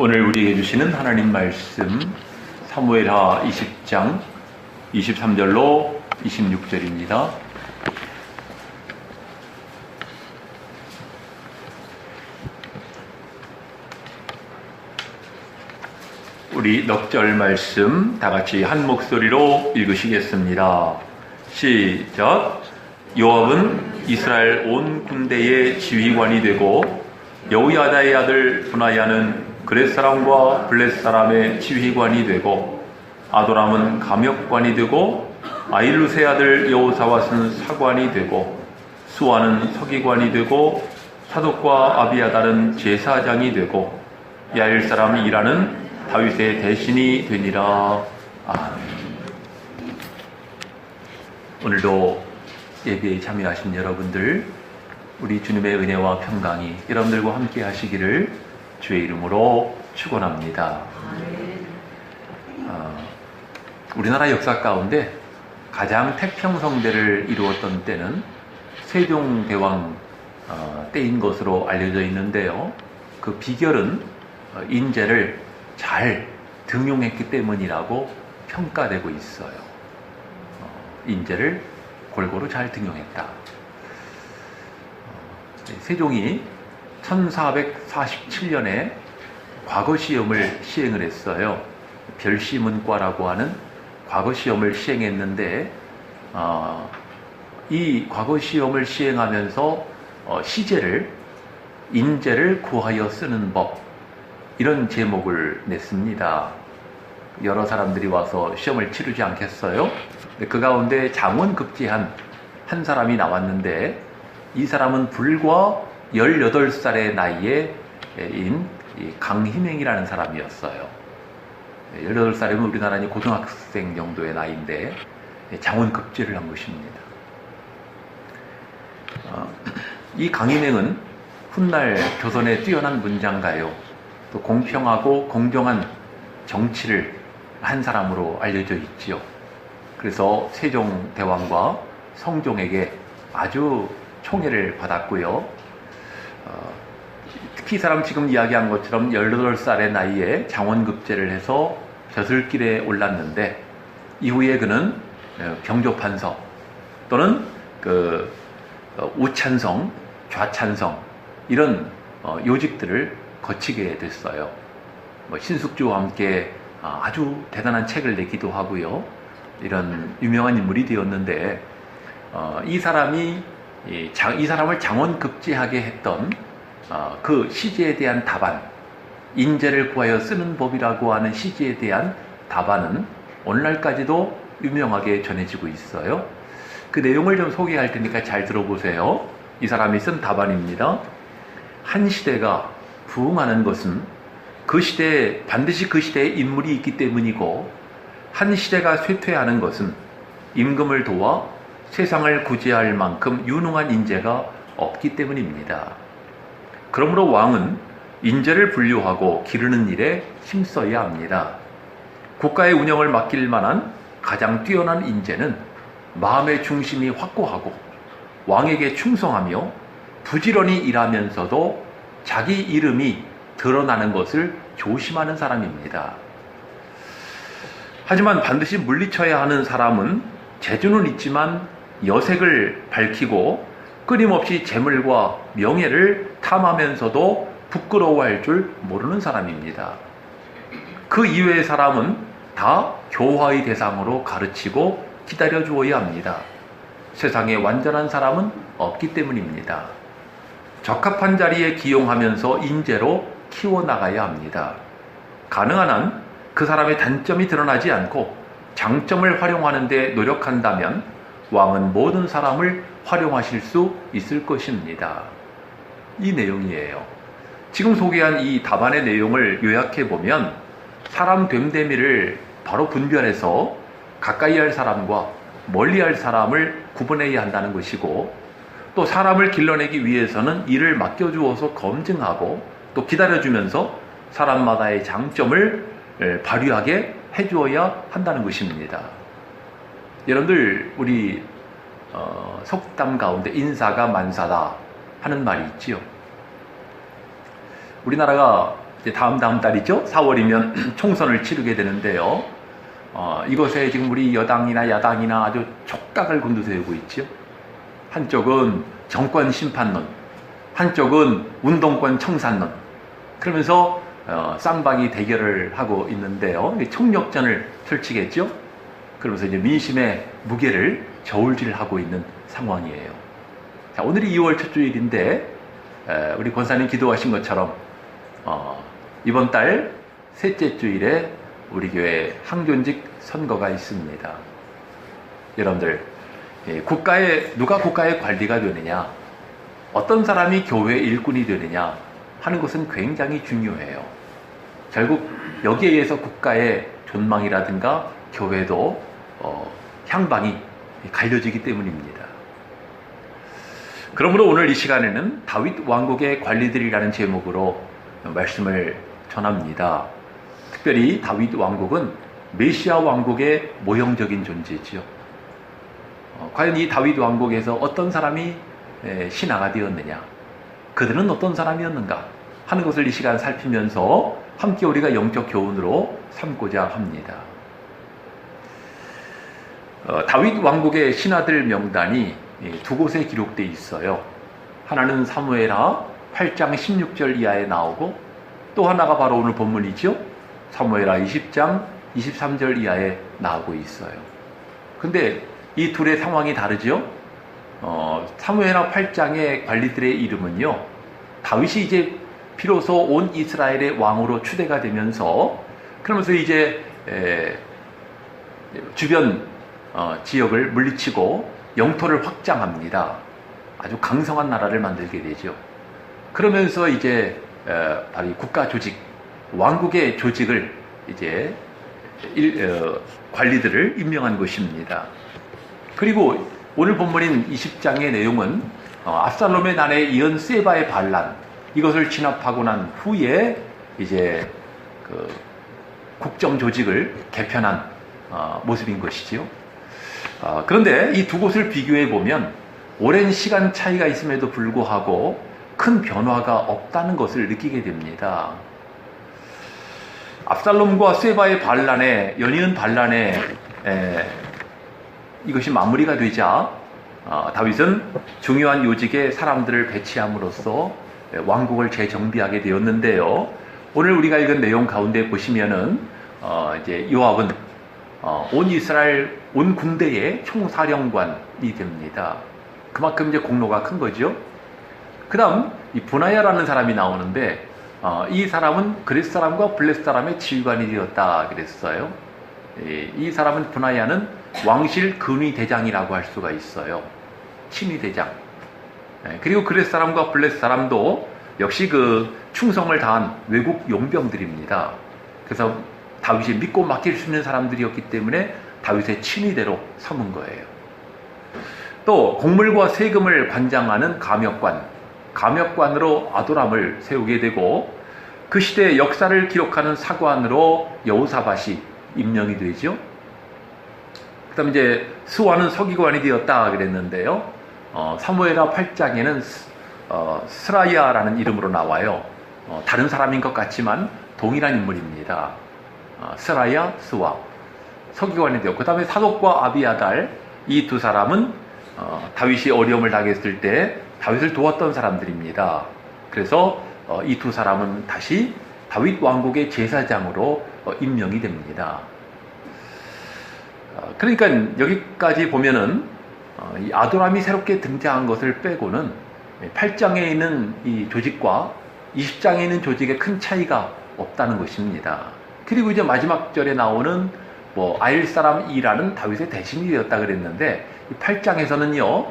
오늘 우리에게 주시는 하나님 말씀 사무엘하 20장 23절로 26절입니다. 우리 넉 절 말씀 다같이 한 목소리로 읽으시겠습니다. 시작. 요압은 이스라엘 온 군대의 지휘관이 되고 여호야다의 아들 브나야는 그렛 사람과 블렛 사람의 지휘관이 되고 아도람은 감역관이 되고 아일루스의 아들 여호사밧은 사관이 되고 수아는 서기관이 되고 사독과 아비아달은 제사장이 되고 야일 사람 이라는 다윗의 대신이 되니라. 아멘. 오늘도 예배에 참여하신 여러분들, 우리 주님의 은혜와 평강이 여러분들과 함께 하시기를 주의 이름으로 축원합니다. 우리나라 역사 가운데 가장 태평성대를 이루었던 때는 세종대왕 때인 것으로 알려져 있는데요. 그 비결은 인재를 잘 등용했기 때문이라고 평가되고 있어요. 인재를 골고루 잘 등용했다. 세종이 1447년에 과거시험을 시행을 했어요. 별시문과라고 하는 과거시험을 시행했는데 이 과거시험을 시행하면서 시제를 인재를 구하여 쓰는 법, 이런 제목을 냈습니다. 여러 사람들이 와서 시험을 치르지 않겠어요? 그 가운데 장원급제한 한 사람이 나왔는데 이 사람은 불과 18살의 나이에 인 강희맹이라는 사람이었어요. 18살이면 우리나라 고등학생 정도의 나이인데 장원급제를 한 것입니다. 이 강희맹은 훗날 조선의 뛰어난 문장가요, 또 공평하고 공정한 정치를 한 사람으로 알려져 있지요. 그래서 세종대왕과 성종에게 아주 총애를 받았고요. 특히 이 사람 지금 이야기한 것처럼 18살의 나이에 장원급제를 해서 벼슬길에 올랐는데 이후에 그는 병조판서 또는 우찬성, 좌찬성 이런 요직들을 거치게 됐어요. 신숙주와 함께 아주 대단한 책을 내기도 하고요. 이런 유명한 인물이 되었는데 이 사람을 장원급제하게 했던 그 시제에 대한 답안, 인재를 구하여 쓰는 법이라고 하는 시제에 대한 답안은 오늘날까지도 유명하게 전해지고 있어요. 그 내용을 좀 소개할 테니까 잘 들어보세요. 이 사람이 쓴 답안입니다. 한 시대가 부흥하는 것은 그 시대에 반드시 그 시대에 인물이 있기 때문이고, 한 시대가 쇠퇴하는 것은 임금을 도와 세상을 구제할 만큼 유능한 인재가 없기 때문입니다. 그러므로 왕은 인재를 분류하고 기르는 일에 힘써야 합니다. 국가의 운영을 맡길 만한 가장 뛰어난 인재는 마음의 중심이 확고하고 왕에게 충성하며 부지런히 일하면서도 자기 이름이 드러나는 것을 조심하는 사람입니다. 하지만 반드시 물리쳐야 하는 사람은 재주는 있지만 여색을 밝히고 끊임없이 재물과 명예를 탐하면서도 부끄러워할 줄 모르는 사람입니다. 그 이외의 사람은 다 교화의 대상으로 가르치고 기다려 주어야 합니다. 세상에 완전한 사람은 없기 때문입니다. 적합한 자리에 기용하면서 인재로 키워나가야 합니다. 가능한 한 그 사람의 단점이 드러나지 않고 장점을 활용하는 데 노력한다면 왕은 모든 사람을 활용하실 수 있을 것입니다. 이 내용이에요. 지금 소개한 이 답안의 내용을 요약해보면 사람 됨됨이를 바로 분별해서 가까이 할 사람과 멀리 할 사람을 구분해야 한다는 것이고, 또 사람을 길러내기 위해서는 일을 맡겨주어서 검증하고 또 기다려주면서 사람마다의 장점을 발휘하게 해주어야 한다는 것입니다. 여러분들, 우리 속담 가운데 인사가 만사다 하는 말이 있지요. 우리나라가 이제 다음 달이죠. 4월이면 총선을 치르게 되는데요. 이것에 지금 우리 여당이나 야당이나 아주 촉각을 곤두세우고 있죠. 한쪽은 정권 심판론, 한쪽은 운동권 청산론. 그러면서 쌍방이 대결을 하고 있는데요. 총력전을 펼치겠죠. 그러면서 이제 민심의 무게를 저울질하고 있는 상황이에요. 자, 오늘이 2월 첫 주일인데 우리 권사님 기도하신 것처럼 이번 달 셋째 주일에 우리 교회 항존직 선거가 있습니다. 여러분들, 누가 국가의 관리가 되느냐, 어떤 사람이 교회 일꾼이 되느냐 하는 것은 굉장히 중요해요. 결국 여기에 의해서 국가의 존망이라든가 교회도 향방이 갈려지기 때문입니다. 그러므로 오늘 이 시간에는 다윗 왕국의 관리들이라는 제목으로 말씀을 전합니다. 특별히 다윗 왕국은 메시아 왕국의 모형적인 존재지요. 과연 이 다윗 왕국에서 어떤 사람이 신하가 되었느냐, 그들은 어떤 사람이었는가 하는 것을 이 시간 살피면서 함께 우리가 영적 교훈으로 삼고자 합니다. 다윗 왕국의 신하들 명단이 두 곳에 기록되어 있어요. 하나는 사무엘하 8장 16절 이하에 나오고, 또 하나가 바로 오늘 본문이죠. 사무엘하 20장 23절 이하에 나오고 있어요. 근데 이 둘의 상황이 다르죠. 사무엘하 8장의 관리들의 이름은요, 다윗이 이제 비로소 온 이스라엘의 왕으로 추대가 되면서, 그러면서 이제 주변 지역을 물리치고 영토를 확장합니다. 아주 강성한 나라를 만들게 되죠. 그러면서 이제 바로 이 국가 조직, 왕국의 조직을 이제 관리들을 임명한 것입니다. 그리고 오늘 본문인 20장의 내용은 압살롬의 난에 이은 세바의 반란, 이것을 진압하고 난 후에 이제 그 국정 조직을 개편한 모습인 것이지요. 그런데 이 두 곳을 비교해 보면 오랜 시간 차이가 있음에도 불구하고 큰 변화가 없다는 것을 느끼게 됩니다. 압살롬과 세바의 반란에, 연이은 반란에 이것이 마무리가 되자 다윗은 중요한 요직에 사람들을 배치함으로써 왕국을 재정비하게 되었는데요. 오늘 우리가 읽은 내용 가운데 보시면은 이제 요압은 온 이스라엘 온 군대의 총사령관이 됩니다. 그만큼 이제 공로가 큰 거죠. 그 다음 이 브나야라는 사람이 나오는데 이 사람은 그렛 사람과 블렛 사람의 지휘관이 되었다 그랬어요. 이 사람은 브나야는 왕실 근위 대장이라고 할 수가 있어요. 친위 대장. 그리고 그렛 사람과 블렛 사람도 역시 그 충성을 다한 외국 용병들입니다. 그래서 다윗이 믿고 맡길 수 있는 사람들이었기 때문에 다윗의 친위대로 삼은 거예요. 또 곡물과 세금을 관장하는 감역관으로 아도람을 세우게 되고, 그 시대의 역사를 기록하는 사관으로 여호사밧이 임명이 되죠. 그 다음 이제 스와는 서기관이 되었다 그랬는데요. 사무엘하 8장에는 스라야라는 이름으로 나와요. 다른 사람인 것 같지만 동일한 인물입니다. 스라야, 스와 서기관이 되었고, 그 다음에 사독과 아비아달, 이 두 사람은 다윗이 어려움을 당했을 때 다윗을 도왔던 사람들입니다. 그래서 이 두 사람은 다시 다윗 왕국의 제사장으로 임명이 됩니다. 그러니까 여기까지 보면은 이 아도람이 새롭게 등장한 것을 빼고는 8장에 있는 이 조직과 20장에 있는 조직에 큰 차이가 없다는 것입니다. 그리고 이제 마지막 절에 나오는 아일 사람 이라는 다윗의 대신이 되었다 그랬는데, 이 8장에서는요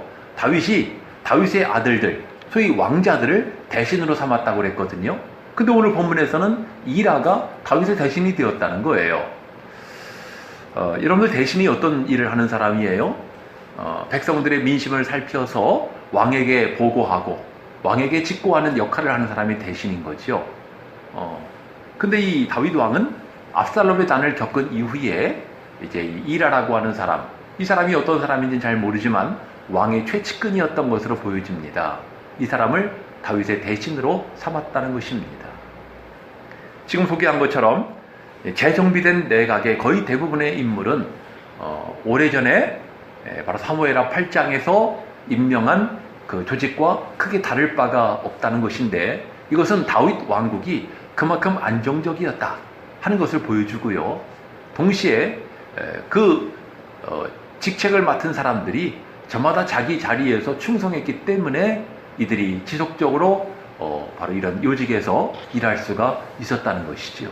다윗의 아들들, 소위 왕자들을 대신으로 삼았다고 그랬거든요. 근데 오늘 본문에서는 이라가 다윗의 대신이 되었다는 거예요. 여러분들, 대신이 어떤 일을 하는 사람이에요? 백성들의 민심을 살펴서 왕에게 보고하고 왕에게 직고하는 역할을 하는 사람이 대신인 거죠. 근데 이 다윗 왕은 압살롬의 난을 겪은 이후에 이제 이라라고 하는 사람, 이 사람이 어떤 사람인지는 잘 모르지만 왕의 최측근이었던 것으로 보여집니다. 이 사람을 다윗의 대신으로 삼았다는 것입니다. 지금 소개한 것처럼 재정비된 내각의 거의 대부분의 인물은 오래전에 바로 사무엘하 8장에서 임명한 그 조직과 크게 다를 바가 없다는 것인데, 이것은 다윗 왕국이 그만큼 안정적이었다 하는 것을 보여주고요. 동시에 그 직책을 맡은 사람들이 저마다 자기 자리에서 충성했기 때문에 이들이 지속적으로 바로 이런 요직에서 일할 수가 있었다는 것이지요.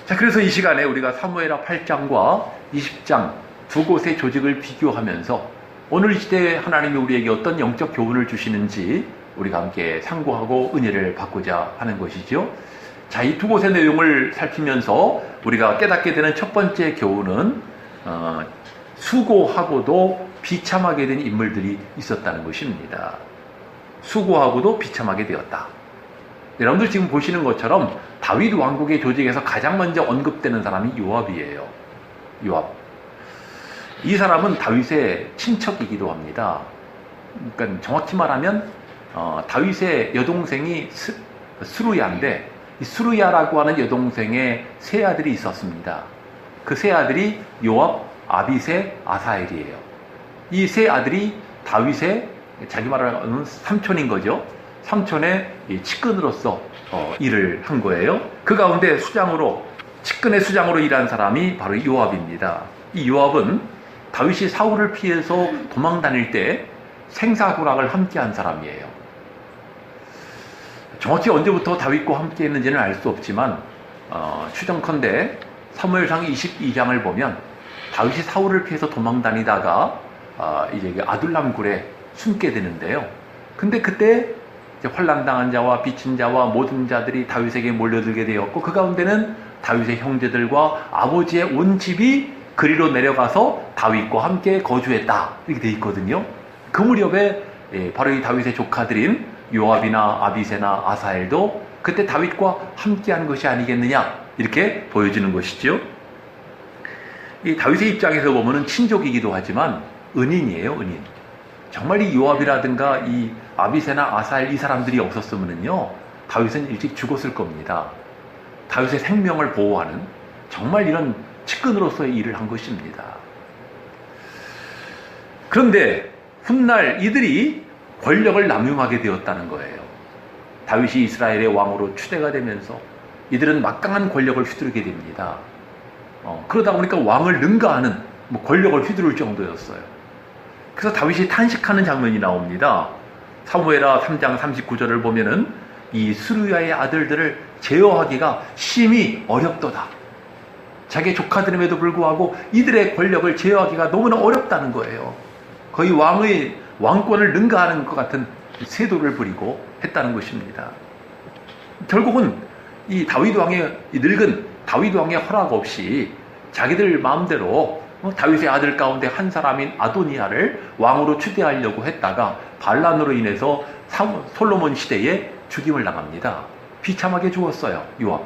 자, 그래서 이 시간에 우리가 사무엘하 8장과 20장 두 곳의 조직을 비교하면서 오늘 이 시대에 하나님이 우리에게 어떤 영적 교훈을 주시는지 우리가 함께 상고하고 은혜를 받고자 하는 것이죠. 자, 이 두 곳의 내용을 살피면서 우리가 깨닫게 되는 첫 번째 교훈은 수고하고도 비참하게 된 인물들이 있었다는 것입니다. 수고하고도 비참하게 되었다. 여러분들 지금 보시는 것처럼 다윗 왕국의 조직에서 가장 먼저 언급되는 사람이 요압이에요. 요압. 이 사람은 다윗의 친척이기도 합니다. 그러니까 정확히 말하면 다윗의 여동생이 스루야인데, 이 스루야라고 하는 여동생의 세 아들이 있었습니다. 그 세 아들이 요압, 아비새, 아사엘이에요. 이 세 아들이 다윗의 자기 말하는 삼촌인 거죠. 삼촌의 측근으로서 일을 한 거예요. 그 가운데 측근의 수장으로 일한 사람이 바로 요압입니다. 이 요압은 다윗이 사울을 피해서 도망 다닐 때 생사고락을 함께한 사람이에요. 정확히 언제부터 다윗과 함께 했는지는 알 수 없지만 추정컨대 사무엘상 22장을 보면 다윗이 사울을 피해서 도망 다니다가 이제 아둘람 굴에 숨게 되는데요. 근데 그때 환난당한 자와 비친 자와 모든 자들이 다윗에게 몰려들게 되었고, 그 가운데는 다윗의 형제들과 아버지의 온 집이 그리로 내려가서 다윗과 함께 거주했다, 이렇게 돼 있거든요. 그 무렵에 바로 이 다윗의 조카들인 요압이나 아비새나 아사엘도 그때 다윗과 함께한 것이 아니겠느냐, 이렇게 보여지는 것이죠. 이 다윗의 입장에서 보면은 친족이기도 하지만 은인이에요, 은인. 정말 이 요압이라든가 이 아비새나 아사엘 이 사람들이 없었으면요, 다윗은 일찍 죽었을 겁니다. 다윗의 생명을 보호하는 정말 이런 측근으로서의 일을 한 것입니다. 그런데 훗날 이들이 권력을 남용하게 되었다는 거예요. 다윗이 이스라엘의 왕으로 추대가 되면서 이들은 막강한 권력을 휘두르게 됩니다. 그러다 보니까 왕을 능가하는 권력을 휘두를 정도였어요. 그래서 다윗이 탄식하는 장면이 나옵니다. 사무엘하 3장 39절을 보면은 이 스루야의 아들들을 제어하기가 심히 어렵도다. 자기의 조카들임에도 불구하고 이들의 권력을 제어하기가 너무나 어렵다는 거예요. 거의 왕권을 능가하는 것 같은 세도를 부리고 했다는 것입니다. 결국은 이 늙은 다윗 왕의 허락 없이 자기들 마음대로 다윗의 아들 가운데 한 사람인 아도니아를 왕으로 추대하려고 했다가 반란으로 인해서 솔로몬 시대에 죽임을 당합니다. 비참하게 죽었어요, 요압.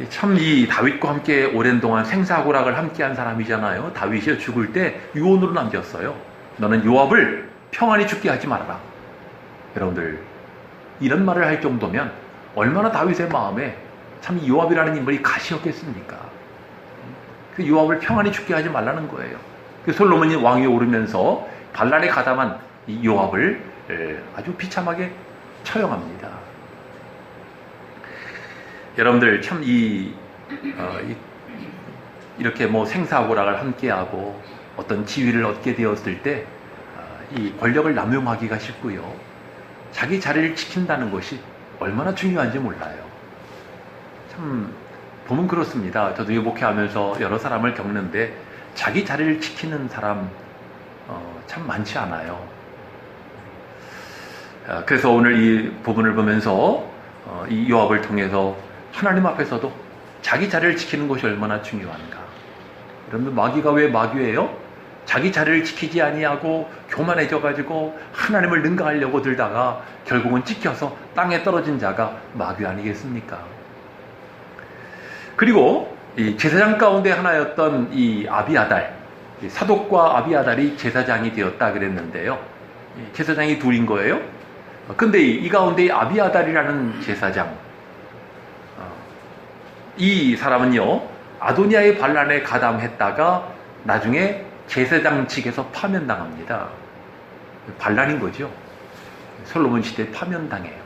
참 이 다윗과 함께 오랜 동안 생사고락을 함께한 사람이잖아요. 다윗이 죽을 때 유언으로 남겼어요. 너는 요압을 평안히 죽게 하지 말아라. 여러분들, 이런 말을 할 정도면 얼마나 다윗의 마음에 참 이 요압이라는 인물이 가시였겠습니까? 그 요압을 평안히 죽게 하지 말라는 거예요. 그 솔로몬이 왕위에 오르면서 반란에 가담한 이 요압을 아주 비참하게 처형합니다. 여러분들, 참 이렇게 생사고락을 함께하고 어떤 지위를 얻게 되었을 때 이 권력을 남용하기가 쉽고요, 자기 자리를 지킨다는 것이 얼마나 중요한지 몰라요. 참 보면 그렇습니다. 저도 목회하면서 여러 사람을 겪는데 자기 자리를 지키는 사람 참 많지 않아요. 그래서 오늘 이 부분을 보면서 이 요압을 통해서 하나님 앞에서도 자기 자리를 지키는 것이 얼마나 중요한가. 여러분들, 마귀가 왜 마귀예요? 자기 자리를 지키지 아니하고 교만해져가지고 하나님을 능가하려고 들다가 결국은 찍혀서 땅에 떨어진 자가 마귀 아니겠습니까? 그리고 이 제사장 가운데 하나였던 이 아비아달, 사독과 아비아달이 제사장이 되었다 그랬는데요. 제사장이 둘인 거예요. 근데 이 가운데 아비아달이라는 제사장, 이 사람은요, 아도니아의 반란에 가담했다가 나중에 제사장 측에서 파면당합니다. 반란인 거죠. 솔로몬 시대에 파면당해요.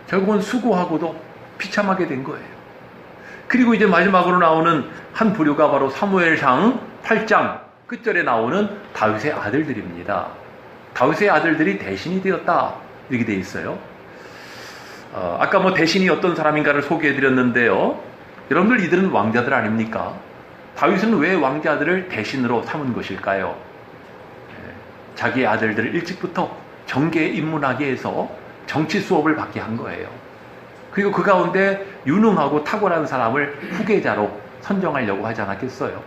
결국은 수고하고도 비참하게 된 거예요. 그리고 이제 마지막으로 나오는 한 부류가 바로 사무엘상 8장 끝절에 나오는 다윗의 아들들입니다. 다윗의 아들들이 대신이 되었다, 이렇게 돼 있어요. 아까 뭐 대신이 어떤 사람인가를 소개해드렸는데요. 여러분들, 이들은 왕자들 아닙니까? 다윗은 왜 왕자들을 대신으로 삼은 것일까요? 자기의 아들들을 일찍부터 정계에 입문하게 해서 정치 수업을 받게 한 거예요. 그리고 그 가운데 유능하고 탁월한 사람을 후계자로 선정하려고 하지 않았겠어요?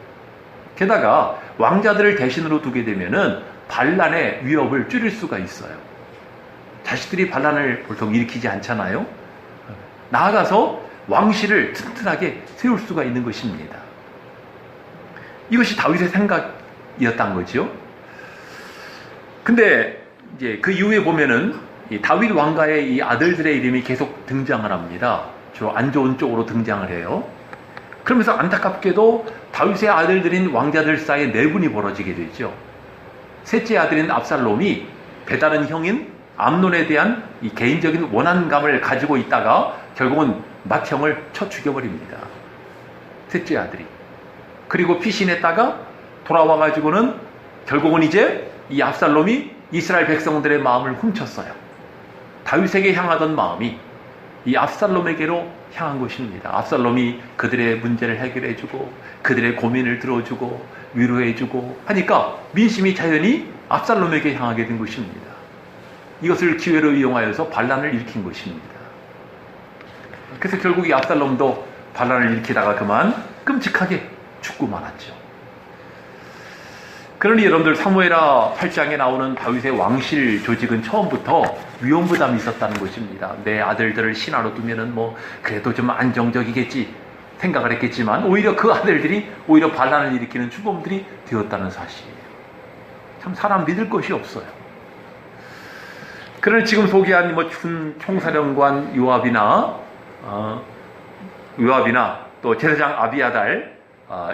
게다가 왕자들을 대신으로 두게 되면은 반란의 위협을 줄일 수가 있어요. 자식들이 반란을 보통 일으키지 않잖아요. 나아가서 왕실을 튼튼하게 세울 수가 있는 것입니다. 이것이 다윗의 생각이었던 거죠. 근데 이제 그 이후에 보면은 이 다윗 왕가의 이 아들들의 이름이 계속 등장을 합니다. 주로 안 좋은 쪽으로 등장을 해요. 그러면서 안타깝게도 다윗의 아들들인 왕자들 사이에 내분이 벌어지게 되죠. 셋째 아들인 압살롬이 배다른 형인 암논에 대한 이 개인적인 원한감을 가지고 있다가 결국은 맏형을 쳐 죽여버립니다. 셋째 아들이. 그리고 피신했다가 돌아와가지고는 결국은 이제 이 압살롬이 이스라엘 백성들의 마음을 훔쳤어요. 다윗에게 향하던 마음이 이 압살롬에게로 향한 것입니다. 압살롬이 그들의 문제를 해결해주고 그들의 고민을 들어주고 위로해주고 하니까 민심이 자연히 압살롬에게 향하게 된 것입니다. 이것을 기회로 이용하여서 반란을 일으킨 것입니다. 그래서 결국 이 압살롬도 반란을 일으키다가 그만 끔찍하게 죽고 말았죠. 그러니 여러분들, 사무엘하 8장에 나오는 다윗의 왕실 조직은 처음부터 위험부담이 있었다는 것입니다. 내 아들들을 신하로 두면은 뭐 그래도 좀 안정적이겠지 생각을 했겠지만 오히려 그 아들들이 오히려 반란을 일으키는 주범들이 되었다는 사실이에요. 참 사람 믿을 것이 없어요. 그러니 지금 소개한 뭐 총사령관 요압이나 또 제사장 아비아달,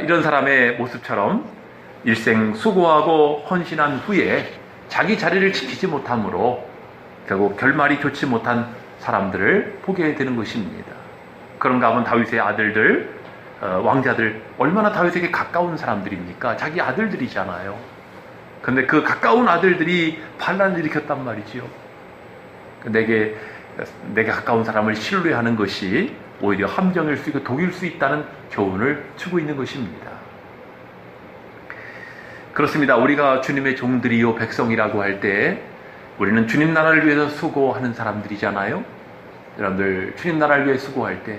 이런 사람의 모습처럼 일생 수고하고 헌신한 후에 자기 자리를 지키지 못함으로 결국 결말이 좋지 못한 사람들을 보게 되는 것입니다. 그런가 하면 다윗의 아들들, 왕자들, 얼마나 다윗에게 가까운 사람들입니까? 자기 아들들이잖아요. 근데 그 가까운 아들들이 반란을 일으켰단 말이지요. 내게 가까운 사람을 신뢰하는 것이 오히려 함정일 수 있고 독일 수 있다는 교훈을 주고 있는 것입니다. 그렇습니다. 우리가 주님의 종들이요 백성이라고 할 때 우리는 주님 나라를 위해서 수고하는 사람들이잖아요. 여러분들, 주님 나라를 위해 수고할 때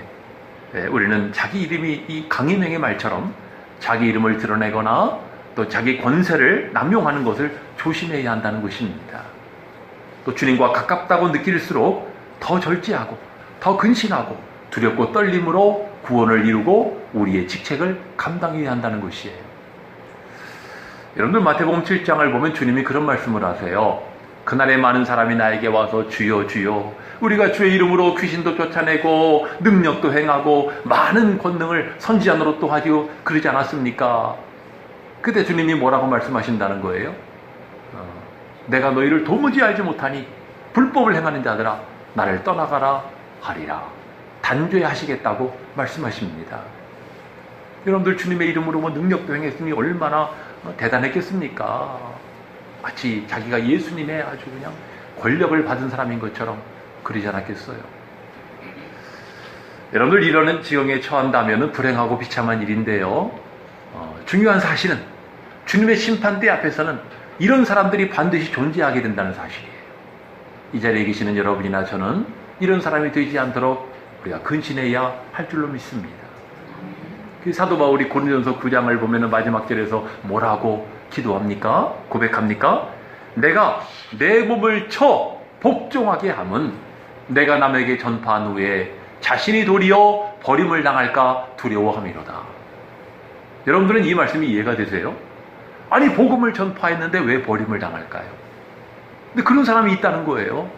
우리는 자기 이름이 이 강인행의 말처럼 자기 이름을 드러내거나 또 자기 권세를 남용하는 것을 조심해야 한다는 것입니다. 또 주님과 가깝다고 느낄수록 더 절제하고 더 근신하고 두렵고 떨림으로 구원을 이루고 우리의 직책을 감당해야 한다는 것이에요. 여러분들, 마태복음 7장을 보면 주님이 그런 말씀을 하세요. 그날에 많은 사람이 나에게 와서 주여 주여, 우리가 주의 이름으로 귀신도 쫓아내고 능력도 행하고 많은 권능을 선지자 노릇도 하지요, 그러지 않았습니까? 그때 주님이 뭐라고 말씀하신다는 거예요? 내가 너희를 도무지 알지 못하니 불법을 행하는 자들아 나를 떠나가라 하리라. 단죄하시겠다고 말씀하십니다. 여러분들, 주님의 이름으로 뭐 능력도 행했으니 얼마나 대단했겠습니까? 마치 자기가 예수님의 아주 그냥 권력을 받은 사람인 것처럼 그러지 않았겠어요? 여러분들, 이러는 지경에 처한다면 불행하고 비참한 일인데요. 중요한 사실은 주님의 심판대 앞에서는 이런 사람들이 반드시 존재하게 된다는 사실이에요. 이 자리에 계시는 여러분이나 저는 이런 사람이 되지 않도록 우리가 근신해야 할 줄로 믿습니다. 그 사도 바울이 고린도전서 9장을 보면 마지막 절에서 뭐라고 기도합니까? 고백합니까? 내가 내 몸을 쳐 복종하게 함은 내가 남에게 전파한 후에 자신이 도리어 버림을 당할까 두려워함이로다. 여러분들은 이 말씀이 이해가 되세요? 아니, 복음을 전파했는데 왜 버림을 당할까요? 근데 그런 사람이 있다는 거예요.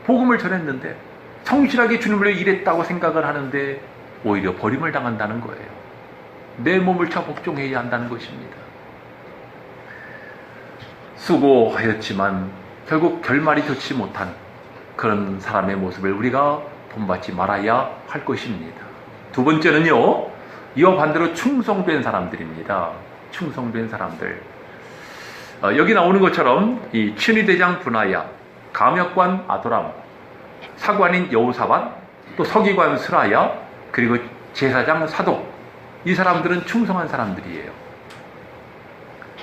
복음을 전했는데 성실하게 주님을 위해 일했다고 생각을 하는데 오히려 버림을 당한다는 거예요. 내 몸을 쳐 복종해야 한다는 것입니다. 수고하였지만 결국 결말이 좋지 못한 그런 사람의 모습을 우리가 본받지 말아야 할 것입니다. 두 번째는요, 이와 반대로 충성된 사람들입니다. 충성된 사람들. 여기 나오는 것처럼 이 친위대장 분하야, 감역관 아도람, 사관인 여호사밧, 또 서기관 스라야, 그리고 제사장 사독, 이 사람들은 충성한 사람들이에요.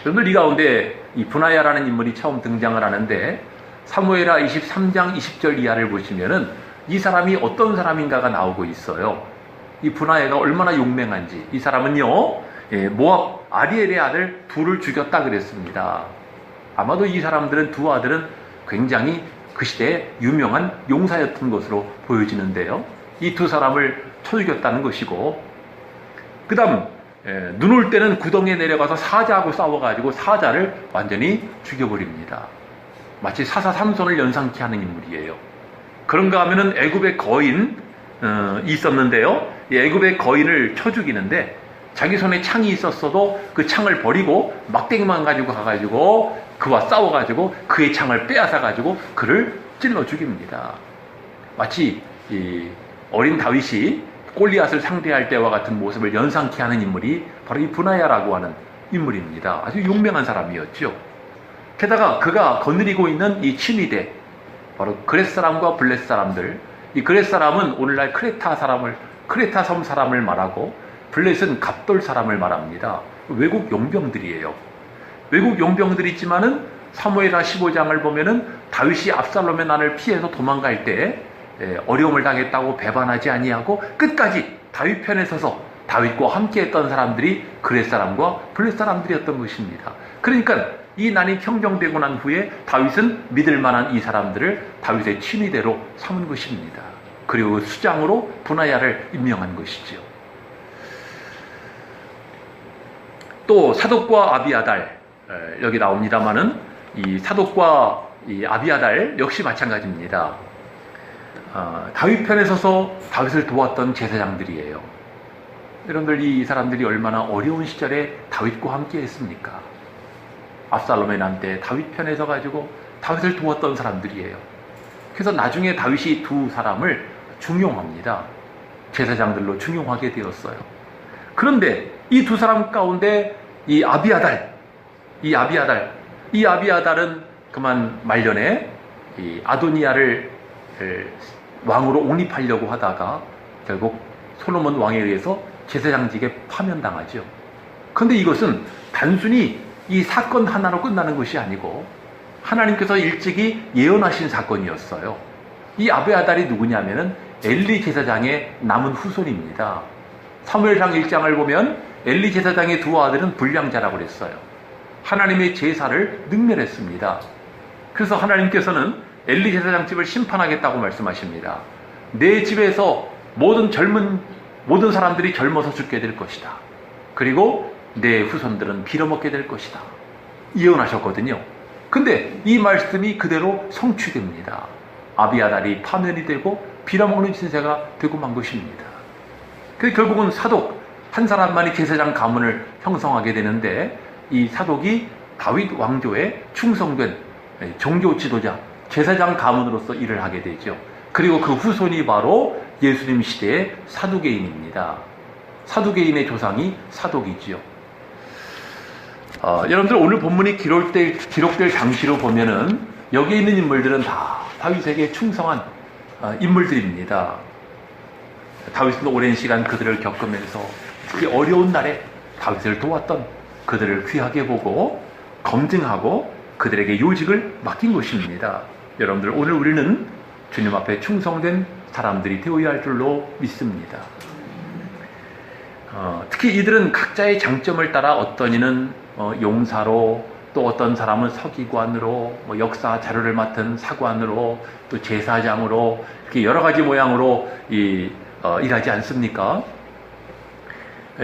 여러분들 이 가운데 이 분하야라는 인물이 처음 등장을 하는데 사무엘하 23장 20절 이하를 보시면은 이 사람이 어떤 사람인가가 나오고 있어요. 이 분하야가 얼마나 용맹한지. 이 사람은요, 모압 아리엘의 아들 둘을 죽였다 그랬습니다. 아마도 이 사람들은 두 아들은 굉장히 그 시대에 유명한 용사였던 것으로 보여지는데요. 이 두 사람을 쳐 죽였다는 것이고, 그 다음 눈 올 때는 구덩이에 내려가서 사자하고 싸워가지고 사자를 완전히 죽여버립니다. 마치 사사 삼손을 연상케 하는 인물이에요. 그런가 하면은 애굽의 거인 있었는데요. 이 애굽의 거인을 쳐 죽이는데 자기 손에 창이 있었어도 그 창을 버리고 막대기만 가지고 가가지고 그와 싸워가지고 그의 창을 빼앗아가지고 그를 찔러 죽입니다. 마치 이 어린 다윗이 골리앗을 상대할 때와 같은 모습을 연상케 하는 인물이 바로 이 분하야라고 하는 인물입니다. 아주 용맹한 사람이었죠. 게다가 그가 거느리고 있는 이 친위대, 바로 그렛 사람과 블렛 사람들, 이 그렛 사람은 오늘날 크레타 섬 사람을 말하고 블렛은 갑돌 사람을 말합니다. 외국 용병들이에요. 외국 용병들이 있지만은 사무엘하 15장을 보면은 다윗이 압살롬의 난을 피해서 도망갈 때 어려움을 당했다고 배반하지 아니하고 끝까지 다윗 편에 서서 다윗과 함께했던 사람들이 그렛 사람과 블렛 사람들이었던 것입니다. 그러니까 이 난이 평정되고 난 후에 다윗은 믿을 만한 이 사람들을 다윗의 친위대로 삼은 것입니다. 그리고 수장으로 분하야를 임명한 것이죠. 또 사독과 아비아달, 여기 나옵니다마는 이 사독과 이 아비아달 역시 마찬가지입니다. 다윗 편에 서서 다윗을 도왔던 제사장들이에요. 여러분들 이 사람들이 얼마나 어려운 시절에 다윗과 함께 했습니까? 압살롬의 난 때 다윗 편에 서가지고 다윗을 도왔던 사람들이에요. 그래서 나중에 다윗이 두 사람을 중용합니다. 제사장들로 중용하게 되었어요. 그런데 이 두 사람 가운데 이 아비아달은 그만 말년에 이 아도니아를 왕으로 옹립하려고 하다가 결국 솔로몬 왕에 의해서 제사장직에 파면당하죠. 그런데 이것은 단순히 이 사건 하나로 끝나는 것이 아니고 하나님께서 일찍이 예언하신 사건이었어요. 이 아비아달이 누구냐면은 엘리 제사장의 남은 후손입니다. 사무엘상 1장을 보면 엘리 제사장의 두 아들은 불량자라고 그랬어요. 하나님의 제사를 능멸했습니다. 그래서 하나님께서는 엘리 제사장 집을 심판하겠다고 말씀하십니다. 내 집에서 모든 사람들이 젊어서 죽게 될 것이다. 그리고 내 후손들은 빌어먹게 될 것이다. 예언하셨거든요. 근데 이 말씀이 그대로 성취됩니다. 아비아달이 파면이 되고 빌어먹는 신세가 되고 만 것입니다. 그래서 결국은 사독 한 사람만이 제사장 가문을 형성하게 되는데 이 사독이 다윗 왕조의 충성된 종교 지도자, 제사장 가문으로서 일을 하게 되죠. 그리고 그 후손이 바로 예수님 시대의 사두개인입니다. 사두개인의 조상이 사독이지요. 여러분들 오늘 본문이 기록될 당시로 보면은 여기에 있는 인물들은 다 다윗에게 충성한 인물들입니다. 다윗은 오랜 시간 그들을 겪으면서 특히 어려운 날에 다윗을 도왔던 그들을 귀하게 보고 검증하고 그들에게 요직을 맡긴 것입니다. 여러분들 오늘 우리는 주님 앞에 충성된 사람들이 되어야 할 줄로 믿습니다. 특히 이들은 각자의 장점을 따라 어떤 이는 용사로, 또 어떤 사람은 서기관으로, 역사 자료를 맡은 사관으로, 또 제사장으로 이렇게 여러 가지 모양으로 일하지 않습니까?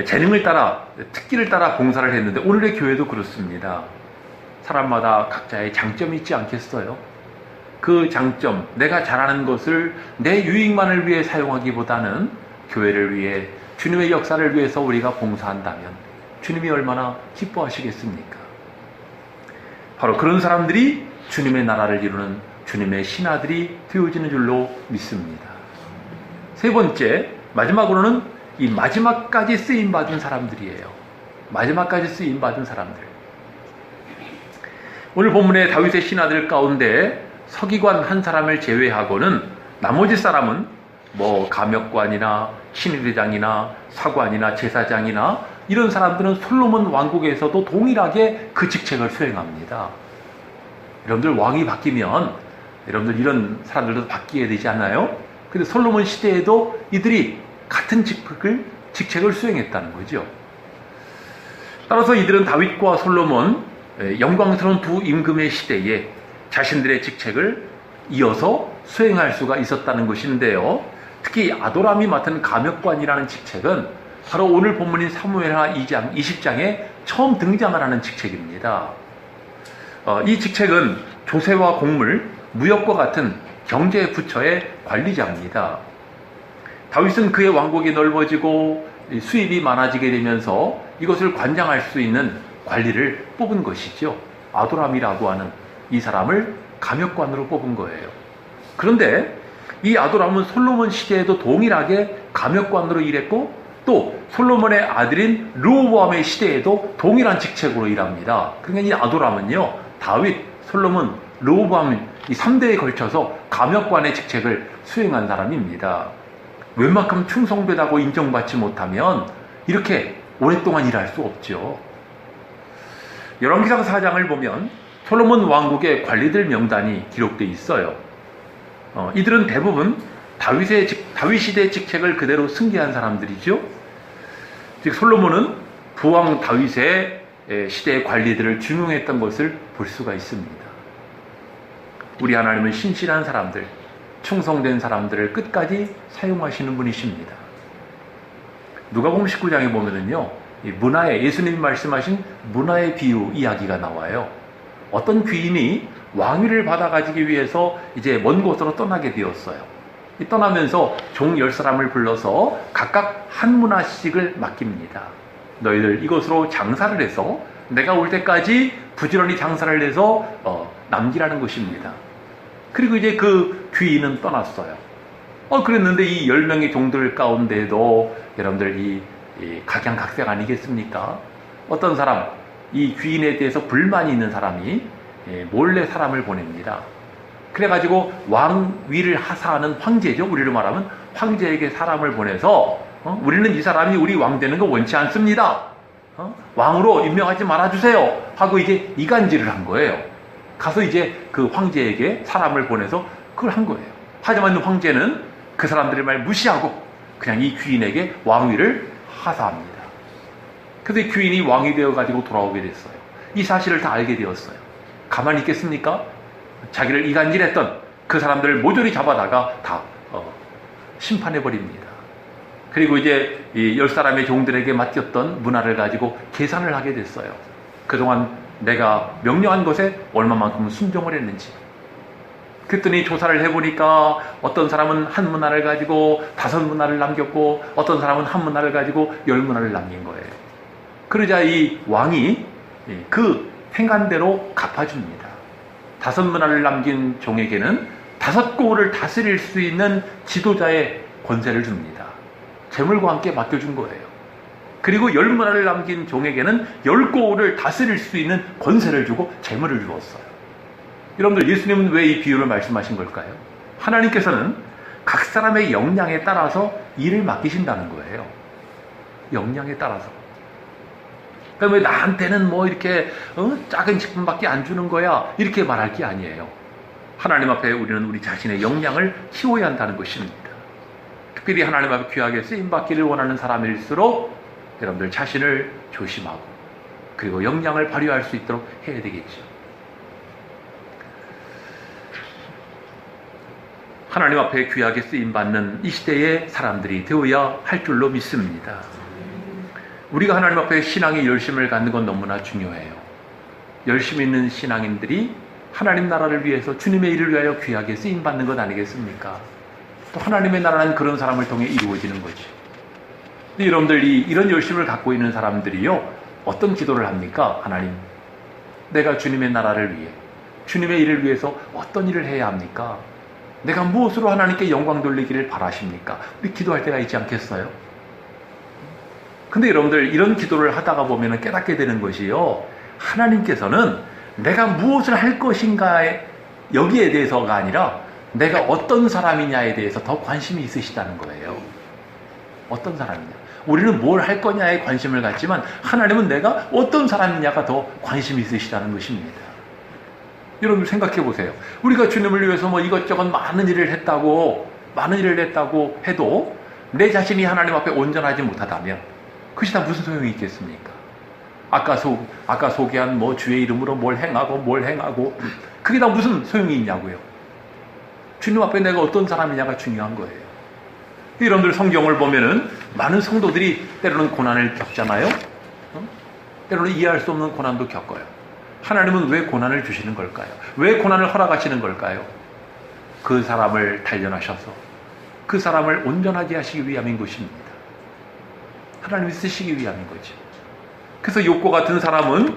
재능을 따라, 특기를 따라 봉사를 했는데 오늘의 교회도 그렇습니다. 사람마다 각자의 장점이 있지 않겠어요? 그 장점, 내가 잘하는 것을 내 유익만을 위해 사용하기보다는 교회를 위해 주님의 역사를 위해서 우리가 봉사한다면 주님이 얼마나 기뻐하시겠습니까? 바로 그런 사람들이 주님의 나라를 이루는 주님의 신하들이 되어지는 줄로 믿습니다. 세 번째, 마지막으로는 이 마지막까지 쓰임받은 사람들이에요. 마지막까지 쓰임받은 사람들. 오늘 본문의 다윗의 신하들 가운데 서기관 한 사람을 제외하고는 나머지 사람은 감역관이나 신의대장이나 사관이나 제사장이나 이런 사람들은 솔로몬 왕국에서도 동일하게 그 직책을 수행합니다. 여러분들 왕이 바뀌면 여러분들 이런 사람들도 바뀌어야 되지 않나요? 근데 솔로몬 시대에도 이들이 같은 직책을 수행했다는 거죠. 따라서 이들은 다윗과 솔로몬 영광스러운 두 임금의 시대에 자신들의 직책을 이어서 수행할 수가 있었다는 것인데요. 특히 아도람이 맡은 감역관이라는 직책은 바로 오늘 본문인 사무엘하 2장 20장에 처음 등장을 하는 직책입니다. 이 직책은 조세와 곡물, 무역과 같은 경제 부처의 관리자입니다. 다윗은 그의 왕국이 넓어지고 수입이 많아지게 되면서 이것을 관장할 수 있는 관리를 뽑은 것이죠. 아도람이라고 하는 이 사람을 감역관으로 뽑은 거예요. 그런데 이 아도람은 솔로몬 시대에도 동일하게 감역관으로 일했고 또 솔로몬의 아들인 르호보암의 시대에도 동일한 직책으로 일합니다. 그러니까 이 아도람은요, 다윗, 솔로몬, 르호보암 이 3대에 걸쳐서 감역관의 직책을 수행한 사람입니다. 웬만큼 충성되다고 인정받지 못하면 이렇게 오랫동안 일할 수 없죠. 열왕기상 4장을 보면 솔로몬 왕국의 관리들 명단이 기록되어 있어요. 이들은 대부분 다윗 시대의 직책을 그대로 승계한 사람들이죠. 즉 솔로몬은 부왕 다윗의 시대의 관리들을 중용했던 것을 볼 수가 있습니다. 우리 하나님은 신실한 사람들, 충성된 사람들을 끝까지 사용하시는 분이십니다. 누가복음 19장에 보면은요, 예수님이 말씀하신 문화의 비유 이야기가 나와요. 어떤 귀인이 왕위를 받아가지기 위해서 이제 먼 곳으로 떠나게 되었어요. 떠나면서 종 10사람을 불러서 각각 한 문화씩을 맡깁니다. 너희들 이것으로 장사를 해서 내가 올 때까지 부지런히 장사를 해서 남기라는 것입니다. 그리고 이제 그 귀인은 떠났어요. 그랬는데 이 10명의 종들 가운데도 여러분들 이 각양각색 아니겠습니까? 어떤 사람, 이 귀인에 대해서 불만이 있는 사람이 몰래 사람을 보냅니다. 그래가지고 왕위를 하사하는 황제죠. 우리로 말하면 황제에게 사람을 보내서 우리는 이 사람이 우리 왕 되는 거 원치 않습니다. 왕으로 임명하지 말아주세요. 하고 이제 이간질을 한 거예요. 가서 이제 그 황제에게 사람을 보내서 그걸 한 거예요. 하지만 황제는 그 사람들의 말 무시하고 그냥 이 귀인에게 왕위를 하사합니다. 그래서 이 귀인이 왕이 되어가지고 돌아오게 됐어요. 이 사실을 다 알게 되었어요. 가만히 있겠습니까? 자기를 이간질했던 그 사람들을 모조리 잡아다가 다 심판해버립니다. 그리고 이제 이 10사람의 종들에게 맡겼던 문화를 가지고 계산을 하게 됐어요. 그동안 내가 명령한 것에 얼마만큼 순종을 했는지. 그랬더니 조사를 해보니까 어떤 사람은 한 문화를 가지고 5문화를 남겼고 어떤 사람은 한 문화를 가지고 10문화를 남긴 거예요. 그러자 이 왕이 그 행간대로 갚아줍니다. 5문화를 남긴 종에게는 5고을을 다스릴 수 있는 지도자의 권세를 줍니다. 재물과 함께 맡겨준 거예요. 그리고 10문화를 남긴 종에게는 10고을을 다스릴 수 있는 권세를 주고 재물을 주었어요. 여러분들, 예수님은 왜 이 비유를 말씀하신 걸까요? 하나님께서는 각 사람의 역량에 따라서 일을 맡기신다는 거예요. 역량에 따라서. 그러니까 왜 나한테는 뭐 이렇게 작은 직분밖에 안 주는 거야 이렇게 말할 게 아니에요. 하나님 앞에 우리는 우리 자신의 역량을 키워야 한다는 것입니다. 특별히 하나님 앞에 귀하게 쓰임받기를 원하는 사람일수록 여러분들 자신을 조심하고 그리고 역량을 발휘할 수 있도록 해야 되겠죠. 하나님 앞에 귀하게 쓰임받는 이 시대의 사람들이 되어야 할 줄로 믿습니다. 우리가 하나님 앞에 신앙의 열심을 갖는 건 너무나 중요해요. 열심 있는 신앙인들이 하나님 나라를 위해서 주님의 일을 위하여 귀하게 쓰임받는 것 아니겠습니까? 또 하나님의 나라는 그런 사람을 통해 이루어지는 거죠. 여러분들 이런 열심을 갖고 있는 사람들이요, 어떤 기도를 합니까? 하나님, 내가 주님의 나라를 위해, 주님의 일을 위해서 어떤 일을 해야 합니까? 내가 무엇으로 하나님께 영광 돌리기를 바라십니까? 우리 기도할 때가 있지 않겠어요? 근데 여러분들 이런 기도를 하다가 보면 깨닫게 되는 것이요, 하나님께서는 내가 무엇을 할 것인가에, 여기에 대해서가 아니라 내가 어떤 사람이냐에 대해서 더 관심이 있으시다는 거예요. 어떤 사람이냐. 우리는 뭘 할 거냐에 관심을 갖지만 하나님은 내가 어떤 사람이냐가 더 관심이 있으시다는 것입니다. 여러분 생각해 보세요. 우리가 주님을 위해서 뭐 이것저것 많은 일을 했다고 해도 내 자신이 하나님 앞에 온전하지 못하다면 그것이 다 무슨 소용이 있겠습니까? 아까 소개한 뭐 주의 이름으로 뭘 행하고 그게 다 무슨 소용이 있냐고요. 주님 앞에 내가 어떤 사람이냐가 중요한 거예요. 여러분들 성경을 보면은 많은 성도들이 때로는 고난을 겪잖아요. 때로는 이해할 수 없는 고난도 겪어요. 하나님은 왜 고난을 주시는 걸까요? 왜 고난을 허락하시는 걸까요? 그 사람을 단련하셔서 그 사람을 온전하게 하시기 위함인 것입니다. 하나님이 쓰시기 위함인 거죠. 그래서 욥과 같은 사람은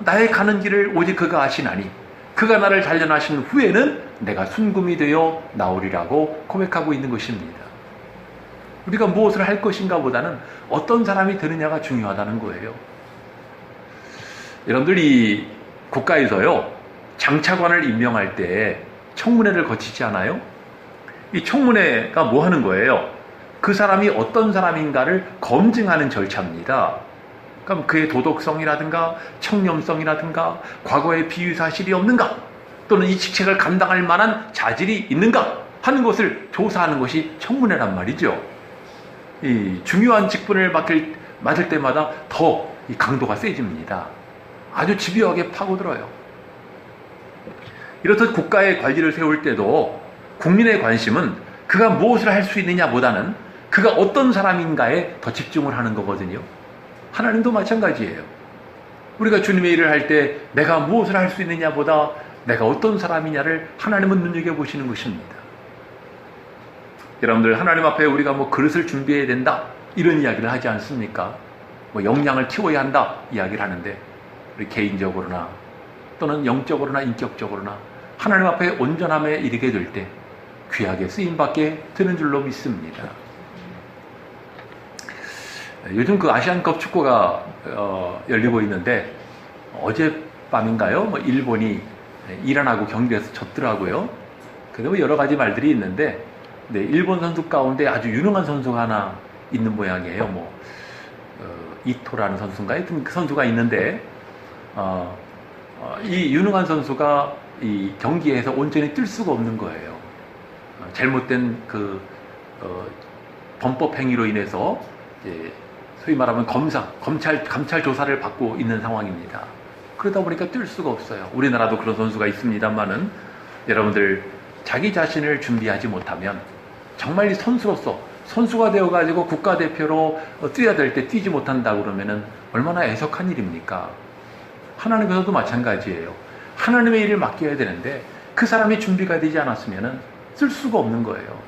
나의 가는 길을 오직 그가 아시나니 그가 나를 단련하신 후에는 내가 순금이 되어 나오리라고 고백하고 있는 것입니다. 우리가 무엇을 할 것인가 보다는 어떤 사람이 되느냐가 중요하다는 거예요. 여러분들이 국가에서요, 장차관을 임명할 때 청문회를 거치지 않아요? 이 청문회가 뭐 하는 거예요? 그 사람이 어떤 사람인가를 검증하는 절차입니다. 그럼 그의 도덕성이라든가 청렴성이라든가 과거의 비위 사실이 없는가, 또는 이 직책을 감당할 만한 자질이 있는가 하는 것을 조사하는 것이 청문회란 말이죠. 이 중요한 직분을 맡을 때마다 더 이 강도가 세집니다. 아주 집요하게 파고들어요. 이렇듯 국가의 관리를 세울 때도 국민의 관심은 그가 무엇을 할 수 있느냐보다는 그가 어떤 사람인가에 더 집중을 하는 거거든요. 하나님도 마찬가지예요. 우리가 주님의 일을 할 때 내가 무엇을 할 수 있느냐보다 내가 어떤 사람이냐를 하나님은 눈여겨보시는 것입니다. 여러분들, 하나님 앞에 우리가 뭐 그릇을 준비해야 된다 이런 이야기를 하지 않습니까? 뭐 역량을 키워야 한다 이야기를 하는데, 우리 개인적으로나 또는 영적으로나 인격적으로나 하나님 앞에 온전함에 이르게 될 때 귀하게 쓰임받게 되는 줄로 믿습니다. 요즘 그 아시안컵 축구가 열리고 있는데, 어젯밤인가요? 뭐 일본이 이란하고 경기에서 졌더라고요. 그리고 여러 가지 말들이 있는데, 네, 일본 선수 가운데 아주 유능한 선수가 하나 있는 모양이에요. 이토라는 선수인가요? 그 선수가 있는데, 이 유능한 선수가 이 경기에서 온전히 뛸 수가 없는 거예요. 잘못된 그 범법 행위로 인해서 이제 소위 말하면 감찰 조사를 받고 있는 상황입니다. 그러다 보니까 뛸 수가 없어요. 우리나라도 그런 선수가 있습니다만은, 여러분들 자기 자신을 준비하지 못하면 정말 이 선수가 되어가지고 국가대표로 뛰어야 될 때 뛰지 못한다고 그러면은 얼마나 애석한 일입니까? 하나님께서도 마찬가지예요. 하나님의 일을 맡겨야 되는데 그 사람이 준비가 되지 않았으면은 쓸 수가 없는 거예요.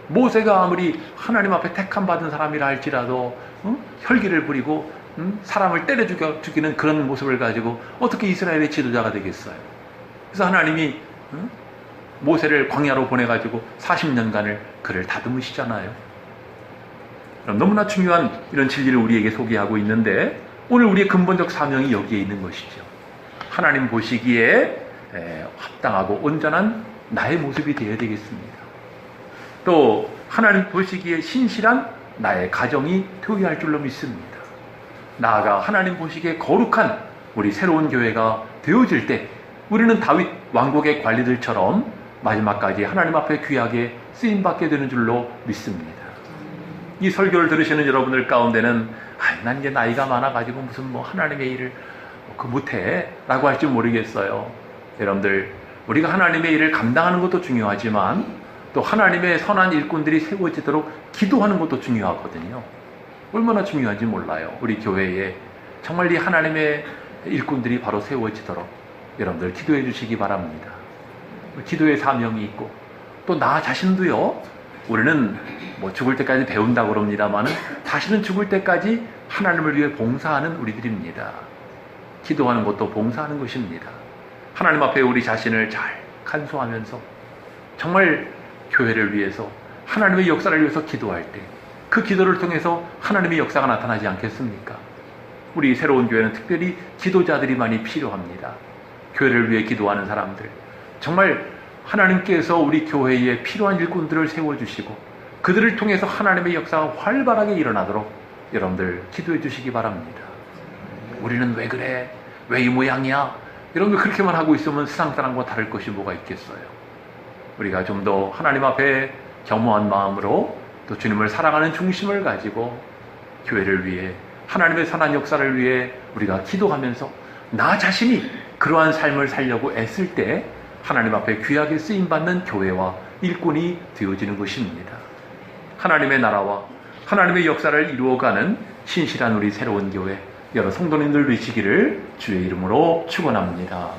모세가 아무리 하나님 앞에 택함 받은 사람이라 할지라도 혈기를 부리고 사람을 때려 죽이는 그런 모습을 가지고 어떻게 이스라엘의 지도자가 되겠어요? 그래서 하나님이 모세를 광야로 보내가지고 40년간을 그를 다듬으시잖아요. 그럼 너무나 중요한 이런 진리를 우리에게 소개하고 있는데, 오늘 우리의 근본적 사명이 여기에 있는 것이죠. 하나님 보시기에 합당하고 온전한 나의 모습이 되어야 되겠습니다. 또 하나님 보시기에 신실한 나의 가정이 되어야 할 줄로 믿습니다. 나아가 하나님 보시기에 거룩한 우리 새로운 교회가 되어질 때 우리는 다윗 왕국의 관리들처럼 마지막까지 하나님 앞에 귀하게 쓰임받게 되는 줄로 믿습니다. 이 설교를 들으시는 여러분들 가운데는 난 이제 나이가 많아가지고 무슨 뭐 하나님의 일을 못해 라고 할지 모르겠어요. 여러분들, 우리가 하나님의 일을 감당하는 것도 중요하지만 또 하나님의 선한 일꾼들이 세워지도록 기도하는 것도 중요하거든요. 얼마나 중요한지 몰라요. 우리 교회에 정말 이 하나님의 일꾼들이 바로 세워지도록 여러분들 기도해 주시기 바랍니다. 기도의 사명이 있고, 또 나 자신도요, 우리는 뭐 죽을 때까지 배운다고 그럽니다만은 사실은 죽을 때까지 하나님을 위해 봉사하는 우리들입니다. 기도하는 것도 봉사하는 것입니다. 하나님 앞에 우리 자신을 잘 간수하면서 정말 교회를 위해서 하나님의 역사를 위해서 기도할 때 그 기도를 통해서 하나님의 역사가 나타나지 않겠습니까? 우리 새로운 교회는 특별히 기도자들이 많이 필요합니다. 교회를 위해 기도하는 사람들, 정말 하나님께서 우리 교회에 필요한 일꾼들을 세워주시고 그들을 통해서 하나님의 역사가 활발하게 일어나도록 여러분들 기도해 주시기 바랍니다. 우리는 왜 그래? 왜 이 모양이야? 여러분들 그렇게만 하고 있으면 세상 사람과 다를 것이 뭐가 있겠어요? 우리가 좀 더 하나님 앞에 겸허한 마음으로 또 주님을 사랑하는 중심을 가지고 교회를 위해 하나님의 선한 역사를 위해 우리가 기도하면서 나 자신이 그러한 삶을 살려고 애쓸 때 하나님 앞에 귀하게 쓰임받는 교회와 일꾼이 되어지는 것입니다. 하나님의 나라와 하나님의 역사를 이루어가는 신실한 우리 새로운 교회 여러 성도님들 되시기를 주의 이름으로 축원합니다.